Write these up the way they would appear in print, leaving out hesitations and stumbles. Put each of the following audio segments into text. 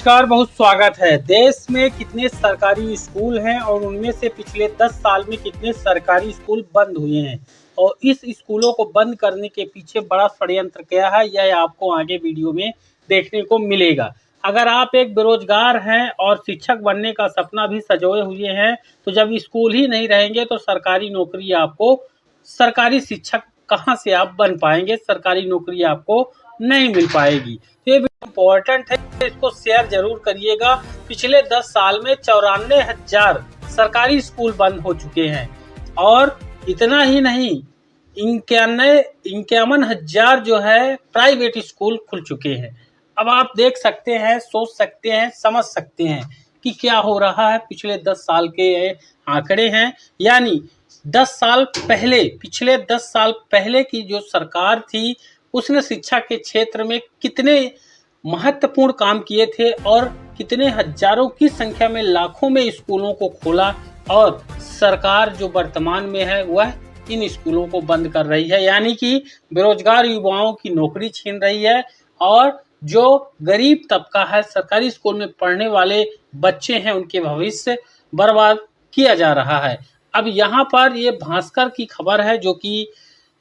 नमस्कार, बहुत स्वागत है। देश में कितने सरकारी स्कूल हैं और उनमें से पिछले 10 साल में कितने सरकारी स्कूल बंद हुए हैं और इस स्कूलों को बंद करने के पीछे बड़ा षड्यंत्र क्या है, यह आपको आगे वीडियो में देखने को मिलेगा। अगर आप एक बेरोजगार हैं और शिक्षक बनने का सपना भी सजोए हुए हैं, तो जब स्कूल ही नहीं रहेंगे तो सरकारी नौकरी आपको, सरकारी शिक्षक कहाँ से आप बन पाएंगे, सरकारी नौकरी आपको नहीं मिल पाएगी। तो ये इम्पोर्टेंट है, इसको शेयर जरूर करिएगा। पिछले 10 साल में 94,000 सरकारी स्कूल बंद हो चुके हैं और इतना ही नहीं, 51,000 जो है प्राइवेट स्कूल खुल चुके हैं। अब आप देख सकते हैं, सोच सकते हैं, समझ सकते हैं कि क्या हो रहा है। पिछले 10 साल के आंकड़े हैं, यानी 10 साल पहले, पिछले 10 साल पहले की जो सरकार थी उसने शिक्षा के क्षेत्र में कितने महत्वपूर्ण काम किए थे और कितने हजारों की संख्या में, लाखों में स्कूलों को खोला। और सरकार जो वर्तमान में है वह इन स्कूलों को बंद कर रही है, यानी कि बेरोजगार युवाओं की नौकरी छीन रही है और जो गरीब तबका है, सरकारी स्कूल में पढ़ने वाले बच्चे हैं, उनके भविष्य बर्बाद किया जा रहा है। अब यहाँ पर ये भास्कर की खबर है, जो कि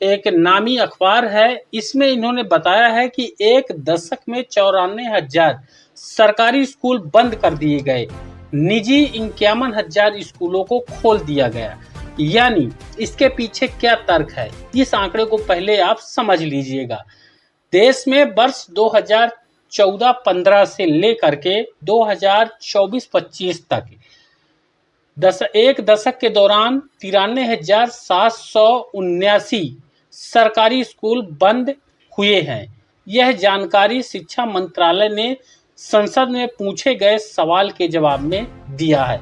एक नामी अखबार है। इसमें इन्होंने बताया है कि एक दशक में 94,000 सरकारी स्कूल बंद कर दिए गए, निजी 51,000 स्कूलों को खोल दिया गया। यानी इसके पीछे क्या तर्क है, इस आंकड़े को पहले आप समझ लीजिएगा। देश में वर्ष 2014-15 से लेकर के 2024-25 तक एक दशक के दौरान 93,779 सरकारी स्कूल बंद हुए हैं। यह जानकारी शिक्षा मंत्रालय ने संसद में पूछे गए सवाल के जवाब में दिया है।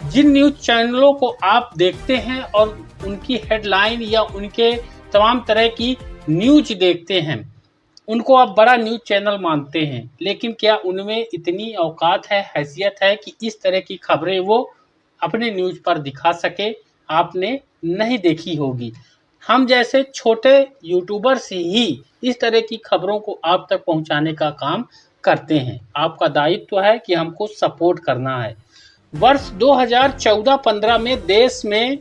जिन न्यूज चैनलों को आप देखते हैं और उनकी हेडलाइन या उनके तमाम तरह की न्यूज देखते हैं, उनको आप बड़ा न्यूज चैनल मानते हैं, लेकिन क्या उनमें इतनी औकात है, हैसियत है कि इस तरह की खबरें वो अपने न्यूज पर दिखा सके? आपने नहीं देखी होगी। हम जैसे छोटे यूट्यूबर्स ही इस तरह की खबरों को आप तक पहुंचाने का काम करते हैं। आपका दायित्व है कि हमको सपोर्ट करना है। वर्ष 2014-15 में देश में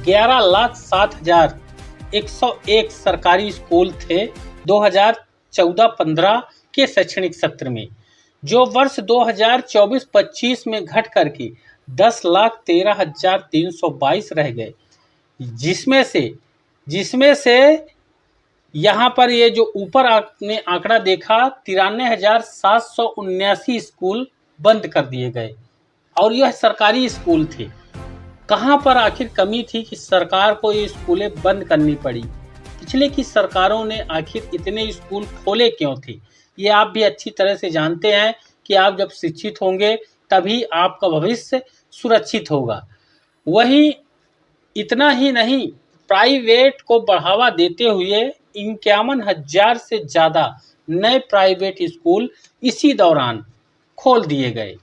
11,07,101 सरकारी स्कूल थे 2014-15 के शैक्षणिक सत्र में, जो वर्ष 2024-25 में घट करके 10,13,322 रह गए। जिसमें से यहाँ पर ये जो ऊपर आपने आंकड़ा देखा, 93,779 स्कूल बंद कर दिए गए और यह सरकारी स्कूल थे। कहाँ पर आखिर कमी थी कि सरकार को ये स्कूलें बंद करनी पड़ी? पिछले की सरकारों ने आखिर इतने स्कूल खोले क्यों थे? ये आप भी अच्छी तरह से जानते हैं कि आप जब शिक्षित होंगे तभी आपका भविष्य सुरक्षित होगा। वहीं इतना ही नहीं, प्राइवेट को बढ़ावा देते हुए 51,000 से ज़्यादा नए प्राइवेट स्कूल इसी दौरान खोल दिए गए।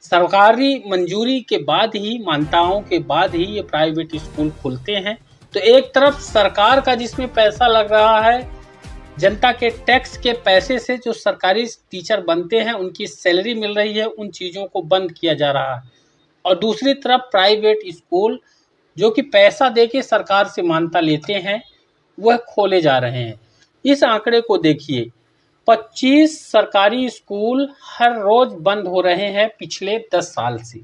सरकारी मंजूरी के बाद ही, मान्यताओं के बाद ही ये प्राइवेट स्कूल खुलते हैं। तो एक तरफ सरकार का जिसमें पैसा लग रहा है, जनता के टैक्स के पैसे से जो सरकारी टीचर बनते हैं उनकी सैलरी मिल रही है, उन चीज़ों को बंद किया जा रहा है। और दूसरी तरफ प्राइवेट स्कूल जो कि पैसा देके सरकार से मान्यता लेते हैं, वह खोले जा रहे हैं। इस आंकड़े को देखिए, 25 सरकारी स्कूल हर रोज बंद हो रहे हैं पिछले 10 साल से।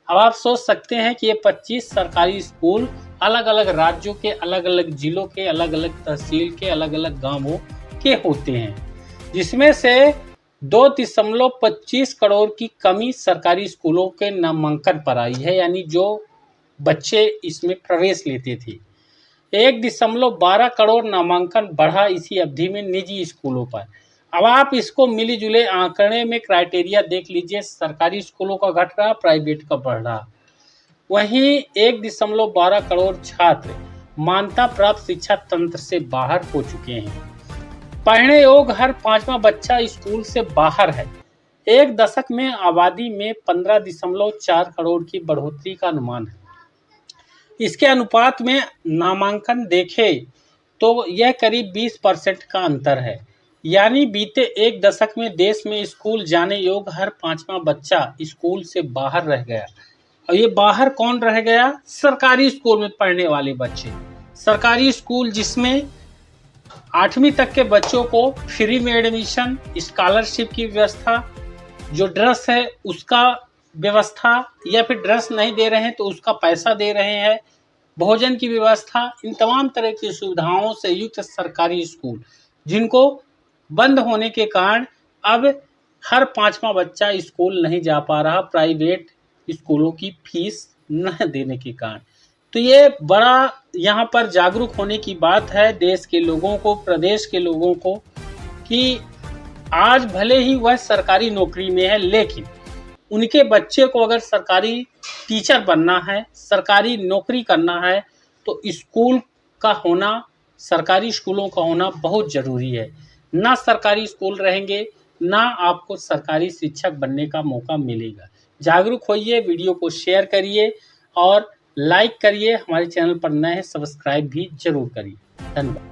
अब आप सोच सकते हैं कि ये 25 सरकारी स्कूल अलग अलग राज्यों के, अलग अलग जिलों के, अलग अलग तहसील के, अलग अलग गांवों के होते हैं, जिसमें से 2.25 करोड़ की कमी सरकारी स्कूलों के नामांकन पर आई है, यानी जो बच्चे इसमें प्रवेश लेते थे। 1.12 करोड़ नामांकन बढ़ा इसी अवधि में निजी स्कूलों पर। अब आप इसको मिली जुले आंकड़े में क्राइटेरिया देख लीजिए, सरकारी स्कूलों का घट रहा, प्राइवेट का बढ़ रहा। वहीं 1.12 करोड़ छात्र मान्यता प्राप्त शिक्षा तंत्र से बाहर हो चुके हैं। पढ़ने योग्य हर 5वां बच्चा स्कूल से बाहर है। एक दशक में आबादी में 15.4 करोड़ की बढ़ोतरी का अनुमान है। इसके अनुपात में नामांकन देखें तो यह करीब 20% का अंतर है। यानी बीते एक दशक में देश में स्कूल जाने योग्य हर 5वां बच्चा स्कूल से बाहर रह गया। और ये बाहर कौन रह गया? सरकारी स्कूल में पढ़ने वाले बच्चे। सरकारी स्कूल जिसमें 8वीं तक के बच्चों को फ्री में एडमिशन, स्कॉलरशिप की व्यवस्था, जो ड्रेस है उसका व्यवस्था, या फिर ड्रेस नहीं दे रहे हैं तो उसका पैसा दे रहे हैं, भोजन की व्यवस्था, इन तमाम तरह की सुविधाओं से युक्त सरकारी स्कूल जिनको बंद होने के कारण अब हर 5वां बच्चा स्कूल नहीं जा पा रहा, प्राइवेट स्कूलों की फीस न देने के कारण। तो ये बड़ा यहाँ पर जागरूक होने की बात है देश के लोगों को, प्रदेश के लोगों को, कि आज भले ही वह सरकारी नौकरी में है, लेकिन उनके बच्चे को अगर सरकारी टीचर बनना है, सरकारी नौकरी करना है, तो स्कूल का होना, सरकारी स्कूलों का होना बहुत ज़रूरी है। ना सरकारी स्कूल रहेंगे, ना आपको सरकारी शिक्षक बनने का मौका मिलेगा। जागरूक होइए, वीडियो को शेयर करिए और लाइक करिए। हमारे चैनल पर नए हैं, सब्सक्राइब भी जरूर करिए। धन्यवाद।